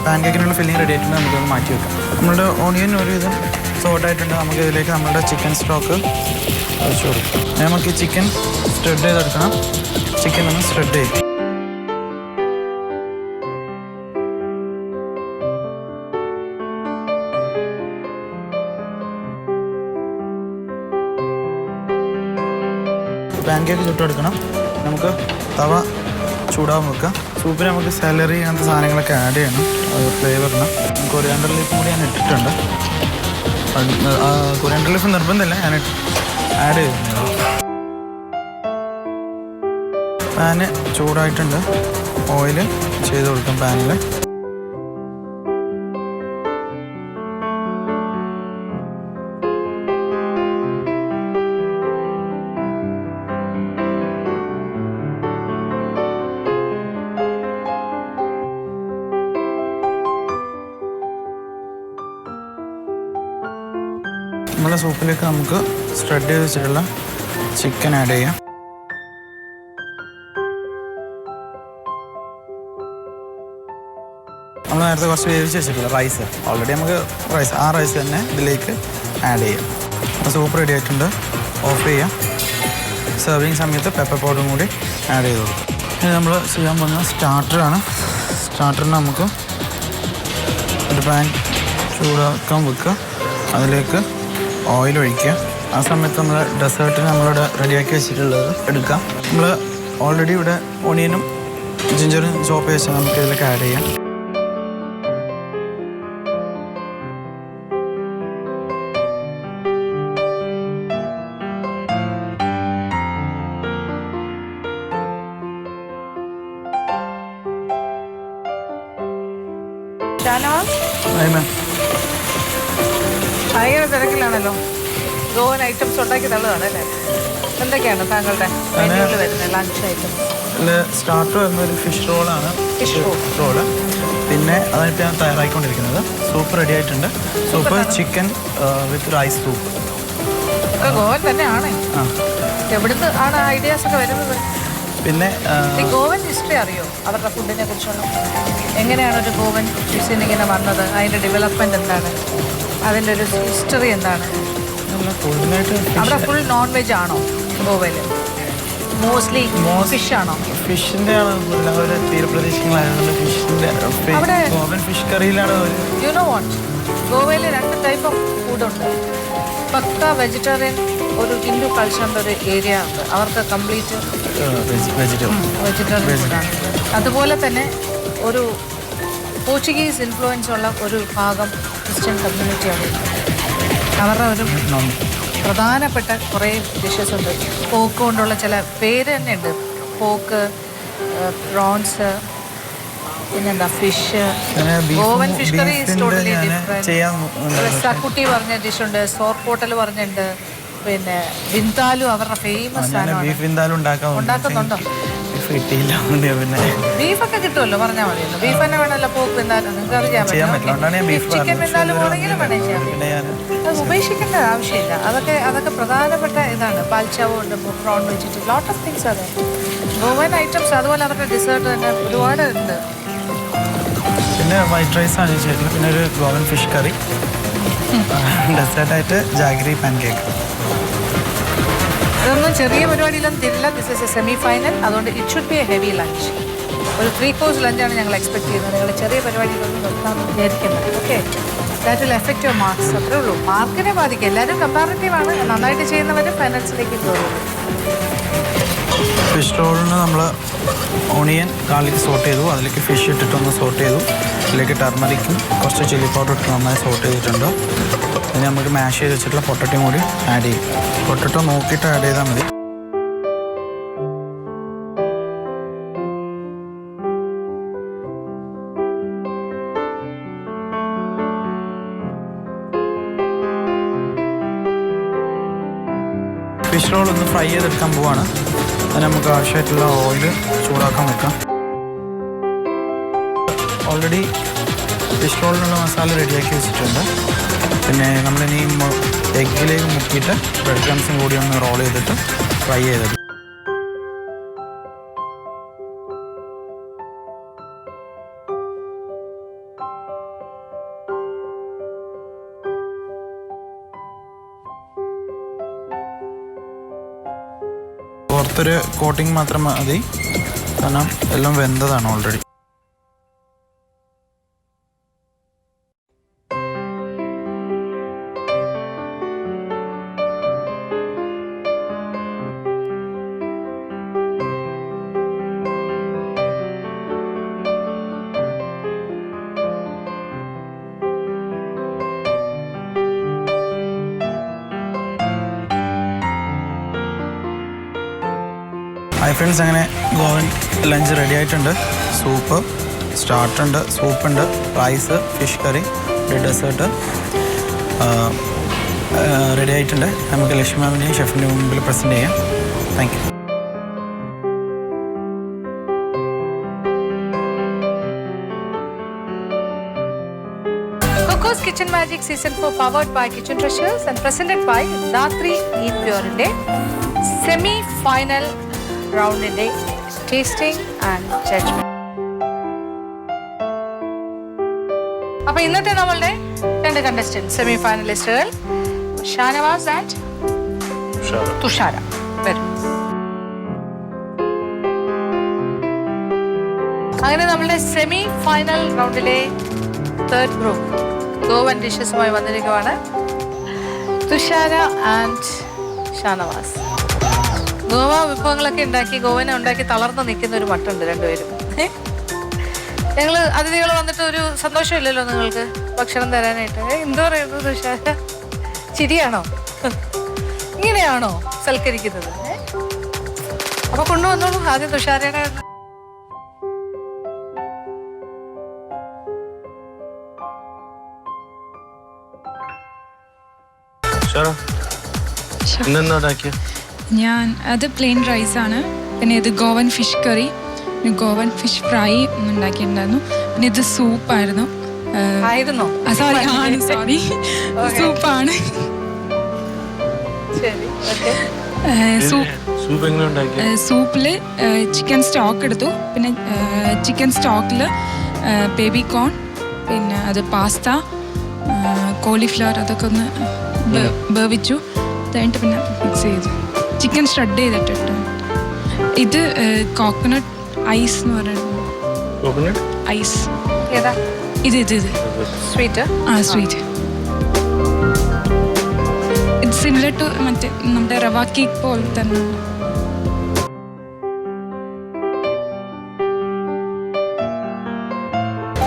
പാൻ കേക്കിനുള്ള ഫില്ലിങ് റെഡി ആയിട്ടുണ്ട്. നമുക്കത് മാറ്റി വെക്കാം. നമ്മളുടെ ഓണിയൻ ഒരു വിധം സോട്ടായിട്ടുണ്ട്. നമുക്ക് ഇതിലേക്ക് നമ്മുടെ ചിക്കൻ സ്റ്റോക്ക് ഒഴിച്ചു കൊടുക്കാം. നമുക്ക് ഈ ചിക്കൻ സ്പ്രെഡ് ചെയ്തെടുക്കണം. ചിക്കൻ ഒന്ന് സ്പ്രെഡ് ചെയ്യും. പാൻ കേക്ക് ചുട്ടെടുക്കണം. നമുക്ക് തവ ചൂടാൻ വെക്കാം. സൂപ്പിൽ നമുക്ക് സാലറി അങ്ങനത്തെ സാധനങ്ങളൊക്കെ ആഡ് ചെയ്യണം ഫ്ലേവറിന്. കൊറിയാണ്ടർ ലീഫ് കൂടി ഞാൻ ഇട്ടിട്ടുണ്ട്. കൊറിയാണ്ടർ ലീഫ് നിർബന്ധമില്ല, ഞാൻ ആഡ് ചെയ്യുന്നു. പാന് ചൂടായിട്ടുണ്ട്. ഓയിൽ ചെയ്ത് കൊടുക്കാം പാനിൽ. നമ്മുടെ സൂപ്പിലേക്ക് നമുക്ക് സ്പ്രെഡ് ചെയ്ത് വെച്ചിട്ടുള്ള ചിക്കൻ ആഡ് ചെയ്യാം. നമ്മൾ നേരത്തെ കുറച്ച് വേവിച്ച് വെച്ചിട്ടുള്ള റൈസ് ഓൾറെഡി നമുക്ക് ആ റൈസ് തന്നെ ഇതിലേക്ക് ആഡ് ചെയ്യാം. സൂപ്പ് റെഡി ആയിട്ടുണ്ട്. ഓഫ് ചെയ്യാം. സെർവിങ് സമയത്ത് പെപ്പർ പൗഡറും കൂടി ആഡ് ചെയ്ത് കൊടുക്കും. ഇനി നമ്മൾ ചെയ്യാൻ പോകുന്ന സ്റ്റാർട്ടറാണ്. സ്റ്റാർട്ടറിന് നമുക്ക് ഒരു പാൻ ചൂടാക്കാൻ വെക്കുക. അതിലേക്ക് ഓയിൽ ഒഴിക്കുക. ആ സമയത്ത് നമ്മൾ ഡെസേർട്ടിന് നമ്മളിവിടെ റെഡിയാക്കി വെച്ചിട്ടുള്ളത് എടുക്കാം. നമ്മൾ ഓൾറെഡി ഇവിടെ ഓണിയനും ജിഞ്ചറും ചോപ്പ് വെച്ചാൽ നമുക്ക് ഇതിലേക്ക് ആഡ് ചെയ്യാം. ഭയങ്കര തിരക്കിലാണല്ലോ. ഗോവൻ ഐറ്റംസ് ഉണ്ടാക്കി തള്ളതാണ് അല്ലേ? എന്തൊക്കെയാണ് താങ്കളുടെ മെനുവിൽ വരുന്നത് ലഞ്ച് ഐറ്റംസ്? സ്റ്റാർട്ടർ വരുന്നൊരു ഫിഷ് റോളാണ്. Fish roll. പിന്നെ അതായിട്ട് ഞാൻ തയ്യാറായിക്കൊണ്ടിരിക്കുന്നത്. സൂപ്പ് റെഡി ആയിട്ടുണ്ട്. Soup chicken with rice soup. ഒക്കെ ഗോവൻ തന്നെയാണ്. എവിടുന്ന് ആണ് ഐഡിയാസ് ഒക്കെ വരുന്നത്? പിന്നെ ഗോവൻ ഹിസ്റ്ററി അറിയോ അവരുടെ ഫുഡിനെ കുറിച്ചുള്ള? എങ്ങനെയാണ് ഒരു ഗോവൻ ക്യൂസിൻ ഇങ്ങനെ വന്നത്? അതിൻ്റെ ഡെവലപ്മെൻറ്റ് എന്താണ്? അതിൻ്റെ ഒരു ഹിസ്റ്ററി എന്താണ്? അവിടെ ഫുൾ നോൺ വെജ് ആണോ ഗോവയിൽ? മോസ്റ്റ്ലി ഫിഷ് ആണോ? ഫിഷിൻ്റെ ആണ് ഒരു തീരപ്രദേശങ്ങളായതുകൊണ്ട് ഫിഷിൻ്റെ ഗോവൻ ഫിഷ് കറിയിലാണ്. യു നോ വാട്ട്, ഗോവയിൽ 2 ടൈപ്പ് ഓഫ് ഫുഡുണ്ട്. പക്ക വെജിറ്റേറിയൻ ഒരു ഹിന്ദു കൾച്ചറിൻ്റെ ഒരു ഏരിയ ഉണ്ട്. അവർക്ക് കംപ്ലീറ്റ് വെജിറ്റേറിയൻ ഫുഡാണ്. അതുപോലെ തന്നെ ഒരു പോർച്ചുഗീസ് ഇൻഫ്ലുവൻസ് ഉള്ള ഒരു ഭാഗം ക്രിസ്ത്യൻ കമ്മ്യൂണിറ്റിയാണ്. അവരുടെ ഒരു പ്രധാനപ്പെട്ട കുറേ ഡിഷസ് ഉണ്ട്. പോക്ക് കൊണ്ടുള്ള ചില പേര് തന്നെ ഉണ്ട്. പോക്ക്, പ്രോൺസ്, പിന്നെന്താ fish. Goan fish curry is totally different. സക്കുട്ടി പറഞ്ഞ ഡിഷുണ്ട്, സോർപോട്ടൽ പറഞ്ഞിട്ടുണ്ട്. പിന്നെ വിന്താലു അവരുടെ ഫേമസ് സാധനമാണ്. ഉണ്ടാക്കുന്നുണ്ടോ? ബീഫൊക്കെ കിട്ടുമല്ലോ, പറഞ്ഞാൽ മതിയല്ലോ. ബീഫ് തന്നെ വേണമല്ലോ. പോക്ക് വിന്താലും നിങ്ങൾക്ക് അറിയാൻ പറ്റും. ചിക്കൻ വിന്താലും പോണെങ്കിലും വേണേ ചെയ്യാം. അത് ഉപേക്ഷിക്കേണ്ട ആവശ്യമില്ല. അതൊക്കെ പ്രധാനപ്പെട്ട ഇതാണ്. പാൽച്ചാവ് ഉണ്ട്, പ്രോൺ വെച്ചിട്ട് ലോട്ട് ഓഫ് തിങ്സ്. അതെ ഗോവൻ ഐറ്റംസ്. അതുപോലെ അവരുടെ ഡിസേർട്ട് തന്നെ ഒരുപാട് ഉണ്ട്. പിന്നെ വൈറ്റ് റൈസ് ആണ് ചെയ്തിട്ടുള്ളത്. പിന്നെ ഒരു ഗോവൻ ഫിഷ് കറി. ഡെസേർട്ടായിട്ട് ജാഗരി പാൻ കേക്ക്. ഇതൊന്നും ചെറിയ പരിപാടിയിലൊന്നും തരില്ല. This is a semi final. അതുകൊണ്ട് it should be a heavy lunch. ഒരു 3 കോഴ്സ് ലഞ്ചാണ് ഞങ്ങൾ എക്സ്പെക്ട് ചെയ്യുന്നത്. നിങ്ങൾ ചെറിയ പരിപാടിയിലൊന്നും നിർത്താമെന്ന് വിചാരിക്കുന്നത്. Okay, that will effect your marks. അത്രേ ഉള്ളൂ. മാർക്കിനെ ബാധിക്കും. എല്ലാവരും കമ്പാരിറ്റീവാണ്. നന്നായിട്ട് ചെയ്യുന്നവർ ഫൈനൽസിലേക്ക് പോകും. ഫിഷ് റോളിന് നമ്മൾ ഓണിയൻ ഗാർലിക് സോട്ട് ചെയ്തു. അതിലേക്ക് ഫിഷ് ഇട്ടിട്ടൊന്ന് സോട്ട് ചെയ്തു. അതിലേക്ക് ടർമറിക്കും കുറച്ച് ചില്ലി പൗഡർ ഇട്ട് നന്നായി സോട്ട് ചെയ്തിട്ടുണ്ട്. പിന്നെ നമുക്ക് മാഷ് ചെയ്ത് വെച്ചിട്ടുള്ള പൊട്ടറ്റോയും കൂടി ആഡ് ചെയ്യും. പൊട്ടറ്റോ നോക്കിയിട്ട് ആഡ് ചെയ്താൽ മതി. ഫിഷ് റോൾ ഒന്ന് ഫ്രൈ ചെയ്തെടുക്കാൻ പോവാണ്. അതിന് നമുക്ക് ആവശ്യമായിട്ടുള്ള ഓയിൽ ചൂടാക്കാൻ വെക്കാം. ഓൾറെഡി ഫിഷ് റോളിനുള്ള മസാല റെഡിയാക്കി വെച്ചിട്ടുണ്ട്. പിന്നെ നമ്മളിനി എഗ്ഗിലേക്ക് മുക്കിയിട്ട് ബ്രെഡ് ക്രംസും കൂടി ഒന്ന് റോൾ ചെയ്തിട്ട് ഫ്രൈ ചെയ്തെടുക്കും. പുറത്തൊരു കോട്ടിങ് മാത്രം മതി, കാരണം എല്ലാം വെന്തതാണ് ഓൾറെഡി. ഹായ് ഫ്രണ്ട്സ്, അങ്ങനെ ഗോവൻ ലഞ്ച് റെഡി ആയിട്ടുണ്ട്. സൂപ്പ്, സ്റ്റാർട്ടുണ്ട്, സൂപ്പുണ്ട്, rice, fish curry, dessert ready ആയിട്ടുണ്ട്. നമുക്ക് ലക്ഷ്മി മാമിനെയും ഷെഫിൻ്റെ മുമ്പിൽ പ്രസൻറ്റ് ചെയ്യാം. Thank you. Coco's Kitchen Magic Season 4 powered by Kitchen Treasures and presented by Datri Eat Pure-ന്റെ സെമി-ഫൈനൽ റൗണ്ടിൻ്റെ ടേസ്റ്റിംഗ് ആൻഡ് ജഡ്ജ്മെന്റ്. അപ്പോൾ ഇന്നത്തെ നമ്മളുടെ 2 കണ്ടസ്റ്റന്റ് സെമി ഫൈനലിസ്റ്റുകൾ ഷാനവാസ് ആൻഡ് തുഷാര വരും. അങ്ങനെ നമ്മളുടെ സെമി ഫൈനൽ റൗണ്ടിലെ 3rd ഗ്രൂപ്പ് ഗോവൻ ഡിഷസുമായി വന്നിരിക്കുകയാണ്. തുഷാര ആൻഡ് ഷാനവാസ്. ഗോവ വിഭവങ്ങളൊക്കെ ഉണ്ടാക്കി ഗോവനെ ഉണ്ടാക്കി തളർന്നു നിൽക്കുന്ന ഒരു മട്ടുണ്ട് രണ്ടുപേരും. ഞങ്ങൾ അതിഥികൾ വന്നിട്ട് ഒരു സന്തോഷമില്ലല്ലോ നിങ്ങൾക്ക് ഭക്ഷണം തരാനായിട്ട്? എന്തോ പറയുന്നത് തുഷാര? ചിരിയാണോ? ഇങ്ങനെയാണോ സൽക്കരിക്കുന്നത്? അപ്പൊ കൊണ്ടുവന്നോളൂ ആദ്യം തുഷാരയുടെ. ഞാൻ അത് പ്ലെയിൻ റൈസാണ്, പിന്നെ ഇത് ഗോവൻ ഫിഷ് കറി, പിന്നെ ഗോവൻ ഫിഷ് ഫ്രൈ ഉണ്ടാക്കിയിട്ടുണ്ടായിരുന്നു, പിന്നെ ഇത് സൂപ്പായിരുന്നു. സോറി സൂപ്പാണ്. സൂപ്പില് ചിക്കൻ സ്റ്റോക്ക് എടുത്തു, പിന്നെ ചിക്കൻ സ്റ്റോക്കിൽ ബേബി കോൺ, പിന്നെ അത് പാസ്ത, കോളിഫ്ലവർ അതൊക്കെ ഒന്ന് വേവിച്ചു. കഴിഞ്ഞിട്ട് പിന്നെ മിക്സ് ചെയ്തു ചിക്കൻ ഷ്രെഡ് ചെയ്തിട്ടിട്ട്. ഇത് കോക്കനട്ട് ഐസ് എന്ന് പറയുന്നത്. ഐസ് ഇത് സ്വീറ്റ്. സ്വീറ്റ്. ഇത് സിമിലർ ടു മറ്റേ നമ്മുടെ റവ കേക്ക് പോലെ തന്നെ.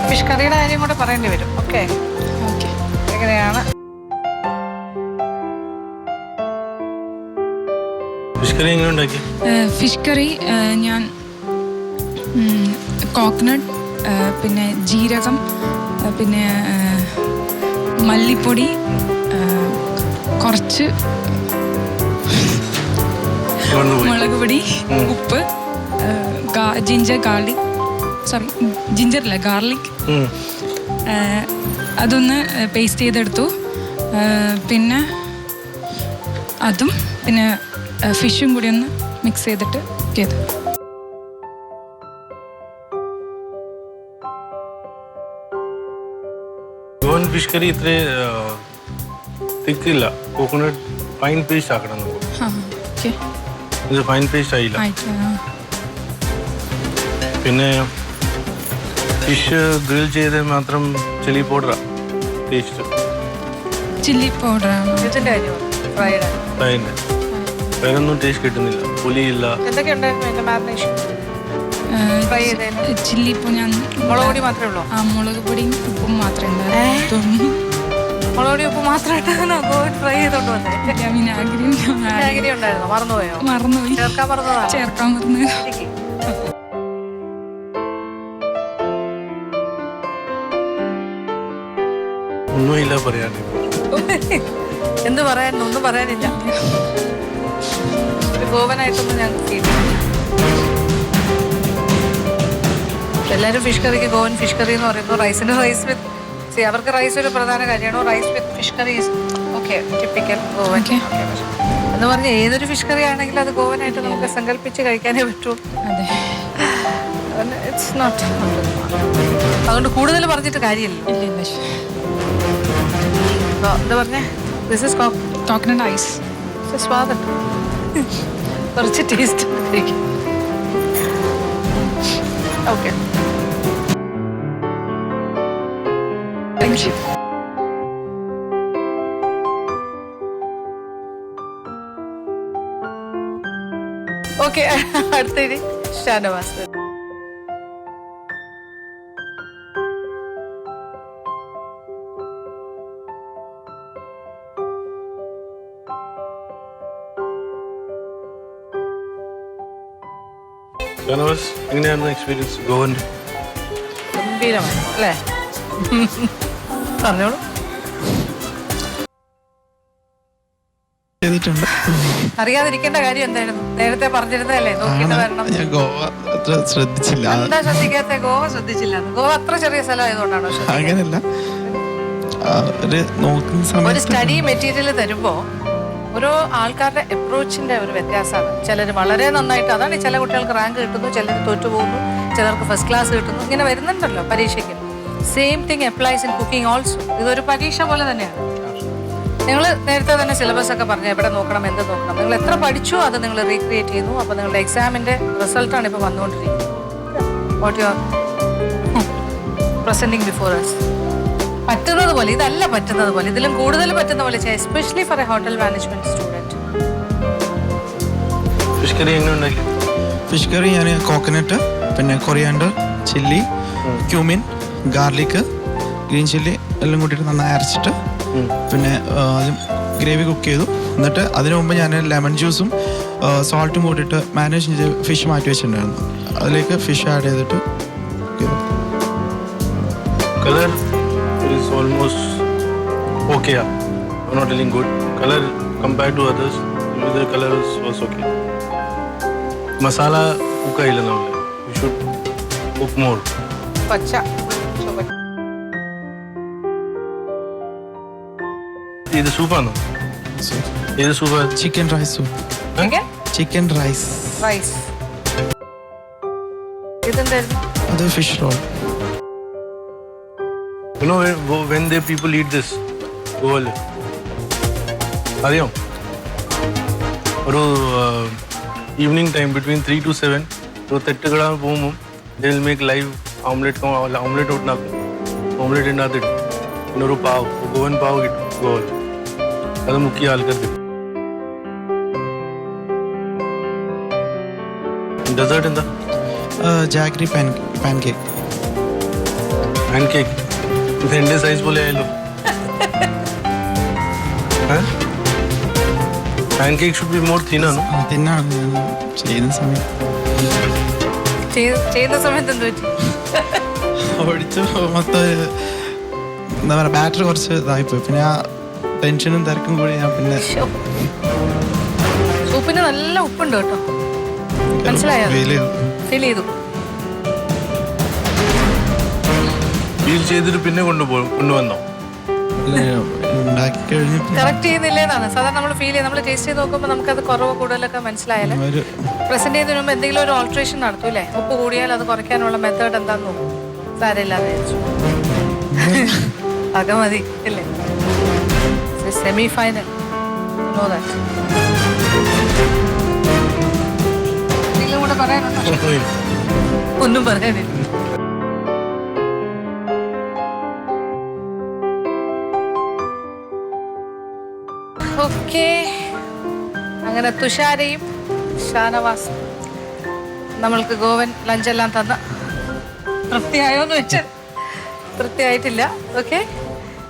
ഫിഷ് കറിയുടെ കാര്യം കൂടെ പറയേണ്ടി വരും. Okay okay. എങ്ങനെയാണ് ഫിഷ് കറി? ഞാൻ കോക്കനട്ട്, പിന്നെ ജീരകം, പിന്നെ മല്ലിപ്പൊടി, കുറച്ച് മുളക് പൊടി, ഉപ്പ്, ജിഞ്ചർ ഗാർലിക്, സോറി ജിഞ്ചറില്ല ഗാർലിക്, അതൊന്ന് പേസ്റ്റ് ചെയ്തെടുത്തു. പിന്നെ അതും പിന്നെ ഫിഷും കൂടി ഒന്ന് മിക്സ് ചെയ്തിട്ട് ചെയ്തു. ഗോവൻ ഫിഷ് കറി ഇത്ര തിക്കില്ല, കോക്കനട്ട് ഫൈൻ പേസ്റ്റ് ആക്കണം. ഇത് ഫൈൻ പേസ്റ്റ് ആയില്ല. പിന്നെ ഫിഷ് ഗ്രിൽ ചെയ്ത് മാത്രം ചില്ലി പൗഡറാ ടേസ്റ്റ്. ചില്ലി പൗഡർ ഫ്രൈഡ് വേറൊന്നും ടേസ്റ്റ് കിട്ടുന്നില്ല, പുളിയില്ല. ചില്ലി ഇപ്പോൾ ഞാൻ മുളക് പൊടി മാത്രമേ ഉള്ളൂ. മുളക് പൊടിയും ഉപ്പും മാത്രമേ ഉണ്ടായിരുന്നു. മുളക് പൊടി ഉപ്പ് മാത്രമായിട്ടാണോ ഫ്രൈ ചെയ്തോണ്ട് വന്നേ? വിനാഗിരി ഉണ്ടായിരുന്നു, മറന്നുപോയോ? മറന്നുപോയി, ചേർക്കാൻ മറന്നതാണ്. ചേർക്കാൻ മറന്നു. ഒന്നുമില്ല പറയാൻ. എന്ത് പറയാൻ? ഒന്നും പറയാനില്ല. ഒരു ഗോവനായിട്ടൊന്നും ഞാൻ കേട്ടില്ല. എല്ലാവരും ഫിഷ് കറിക്ക് ഗോവൻ ഫിഷ് കറി എന്ന് പറയുമ്പോൾ റൈസിന് റൈസ് വിത്ത് അവർക്ക് റൈസ് ഒരു പ്രധാന കാര്യമാണോ? Rice with fish curry okay typical Goan എന്ന് പറഞ്ഞ ഏതൊരു ഫിഷ് കറി ആണെങ്കിലും അത് ഗോവനായിട്ട് നമുക്ക് സങ്കല്പിച്ച് കഴിക്കാനേ പറ്റൂ. It's not. അതുകൊണ്ട് കൂടുതൽ പറഞ്ഞിട്ട് കാര്യമില്ല. എന്താ പറഞ്ഞേ? This is coconut ice. സ്വാദുണ്ട്, കുറച്ച് ടേസ്റ്റ് കഴിക്കും. ഓക്കെ. ഓക്കെ, അടുത്തത് ഷാനവാസ്. എങ്ങനെയായിരുന്നു എക്സ്പീരിയൻസ് ഗോവൻ്റെ? ഗംഭീരമായി അല്ലേ? പറഞ്ഞോളൂ. ചെയ്തിട്ടുണ്ട്. അറിയാതിരിക്കേണ്ട കാര്യം എന്തായിരുന്നു? നേരത്തെ പറഞ്ഞിരുന്നതല്ലേ നോക്കിയിട്ട് വരണം. ഞാൻ ഗോവ അത്ര ശ്രദ്ധിച്ചില്ല. എന്താ ശ്രദ്ധിക്കാത്ത? ഗോവ ശ്രദ്ധിച്ചില്ല? ഗോവ അത്ര ചെറിയ സ്ഥലം ആയതുകൊണ്ടാണോ? അങ്ങനെയല്ല, ഒരു സ്റ്റഡി മെറ്റീരിയൽ തരുമ്പോ ഓരോ ആൾക്കാരുടെ അപ്രോച്ചിന്റെ ഒരു വ്യത്യാസമാണ്. ചിലർ വളരെ നന്നായിട്ട്, അതാണ് ചില കുട്ടികൾക്ക് റാങ്ക് കിട്ടുന്നു, ചിലർ തോറ്റുപോകുന്നു, ചിലർക്ക് ഫസ്റ്റ് ക്ലാസ് കിട്ടുന്നു, ഇങ്ങനെ വരുന്നുണ്ടല്ലോ പരീക്ഷയ്ക്ക്. Same thing applies in cooking also. ഇതൊരു പരീക്ഷ പോലെ തന്നെയാണ്. നിങ്ങൾ നേരത്തെ തന്നെ സിലബസ് ഒക്കെ പറഞ്ഞു എവിടെ നോക്കണം, എന്ത് നോക്കണം, നിങ്ങൾ എത്ര പഠിച്ചു അത് നിങ്ങൾ റീക്രിയേറ്റ് ചെയ്യുന്നു. അപ്പോൾ നിങ്ങളുടെ എക്സാമിന്റെ റിസൾട്ടാണ് ഇപ്പോൾ വന്നുകൊണ്ടിരിക്കുന്നത്. What you are presenting before us. പറ്റുന്നത് പോലെ, ഇതല്ല പറ്റുന്നത് പോലെ, ഇതിലും കൂടുതൽ പറ്റുന്ന പോലെ ചെയ്യാം, especially for A hotel management student. Fish curry എങ്ങനെ ഉണ്ടാക്കി? ഫിഷ് കറി ഞാൻ കോക്കനട്ട്, പിന്നെ coriander, chilli, cumin, garlic, green chilli എല്ലാം കൂട്ടിയിട്ട് നന്നായി അരച്ചിട്ട് പിന്നെ ആദ്യം ഗ്രേവി കുക്ക് ചെയ്തു. എന്നിട്ട് അതിനു മുമ്പ് ഞാൻ ലെമൺ ജ്യൂസും സോൾട്ടും കൂട്ടിയിട്ട് മാനേജ് ചെയ്ത് ഫിഷ് മാറ്റി വെച്ചിട്ടുണ്ടായിരുന്നു. അതിലേക്ക് ഫിഷ് ആഡ് ചെയ്തിട്ട് Color is almost okay. I'm not telling good. Color compared to others, the color was okay. Masala cook illa na. You should cook more. പച്ച ഇത് സൂപ്പാണോ? ഏത് soup? Chicken rice soup. Chicken rice rice. ഇതെന്തായിരുന്നു? അത് fish roll. You know when the people eat this, goal. അറിയോ? ഒരു evening time between 3 to 7 ഒരു തെട്ടുകടാൻ പോകുമ്പോൾ they will make live omelette ഉണ്ടാക്കും. ഓംലെറ്റ് ഉണ്ടാക്കിട്ട് പിന്നെ ഒരു പാവ്, ഗോവൻ പാവ് കിട്ടും. ഗോവൻ അത് മുക്കിയ ആൾക്കാർ കിട്ടും. ഡെസേർട്ട് എന്താ? Jaggery pancake. Pancake ഇത് എൻ്റെ സൈസ് പോലെ ആയല്ലോ. Pancake should be more തിന്നാണ്. തിന്നാണ് ഞാൻ ചെയ്യുന്ന സമയം. ചെയ്യുന്ന സമയത്ത് എന്ത് പറ്റി? ഒഴിച്ച് മൊത്തം എന്താ പറയുക, ബാറ്റർ കുറച്ച് ഇതായിപ്പോയി. പിന്നെ ആ ടെൻഷനും തിരക്കും കൂടി ഞാൻ പിന്നെ സൂപ്പിന് നല്ല ഉപ്പുണ്ട് കേട്ടോ, മനസ്സിലായോ? ഫീൽ ചെയ്തു. ഫീൽ ചെയ്തിട്ട് പിന്നെ കൊണ്ടുവന്നോ? ഉണ്ടാക്കി കഴിഞ്ഞ് കറക്റ്റ് ചെയ്യുന്നില്ലേന്നാണ് സാധാരണ നമ്മൾ ഫീൽ ചെയ്യുന്നത്. നമ്മൾ ടേസ്റ്റ് ചെയ്ത് നോക്കുമ്പോൾ നമുക്കത് കുറവ് കൂടുതലൊക്കെ മനസ്സിലായാലേ പ്രസന്റ് ചെയ്യുന്നതിന് മുമ്പ് എന്തെങ്കിലും ഒരു ഓൾട്രേഷൻ നടത്തൂല്ലേ? ഉപ്പ് കൂടിയാൽ അത് കുറയ്ക്കാനുള്ള മെത്തേഡ് എന്താന്ന് നോക്കും. സാരമില്ലാതെ വെച്ചു അക മതി അല്ലേ? Semi final. Know that. എന്തെങ്കിലും കൂടെ പറയാനുണ്ടോ? ഒന്നും പറയാനില്ല. ഓക്കെ, അങ്ങനെ തുഷാരയും ഷാനവാസും നമ്മൾക്ക് ഗോവൻ ലഞ്ചെല്ലാം തന്ന തൃപ്തിയായോന്ന് വെച്ചാൽ തൃപ്തിയായിട്ടില്ല. ഓക്കെ,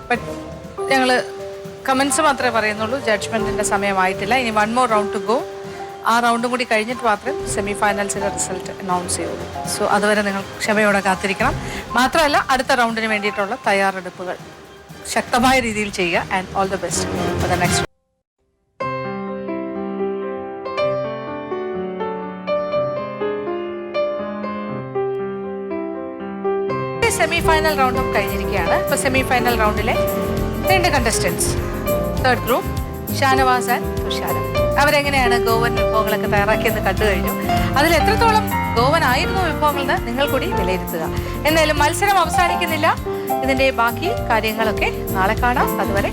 ബട്ട് ഞങ്ങൾ കമൻസ് മാത്രമേ പറയുന്നുള്ളൂ, ജഡ്ജ്മെൻറ്റിൻ്റെ സമയമായിട്ടില്ല. ഇനി 1 more round to go. ആ റൗണ്ടും കൂടി കഴിഞ്ഞിട്ട് മാത്രമേ സെമി ഫൈനൽസിൻ്റെ റിസൾട്ട് അനൗൺസ് ചെയ്യുള്ളൂ. സോ അതുവരെ നിങ്ങൾ ക്ഷമയോടെ കാത്തിരിക്കണം. മാത്രമല്ല അടുത്ത റൗണ്ടിന് വേണ്ടിയിട്ടുള്ള തയ്യാറെടുപ്പുകൾ ശക്തമായ രീതിയിൽ ചെയ്യുക. And all the best for the next. Semi final റൗണ്ടും കഴിഞ്ഞിരിക്കുകയാണ്. ഇപ്പോൾ സെമി ഫൈനൽ റൗണ്ടിലെ 2 contestants, third group Shanavas and Thushara. അവരെങ്ങനെയാണ് ഗോവൻ വിഭവങ്ങളൊക്കെ തയ്യാറാക്കിയെന്ന് കണ്ടു കഴിഞ്ഞു. അതിൽ എത്രത്തോളം ഗോവൻ ആയിരുന്നു വിഭവങ്ങളെന്ന് നിങ്ങൾ കൂടി വിലയിരുത്തുക. എന്തായാലും മത്സരം അവസാനിക്കുന്നില്ല. ഇതിൻ്റെ ബാക്കി കാര്യങ്ങളൊക്കെ നാളെ കാണാം. അതുവരെ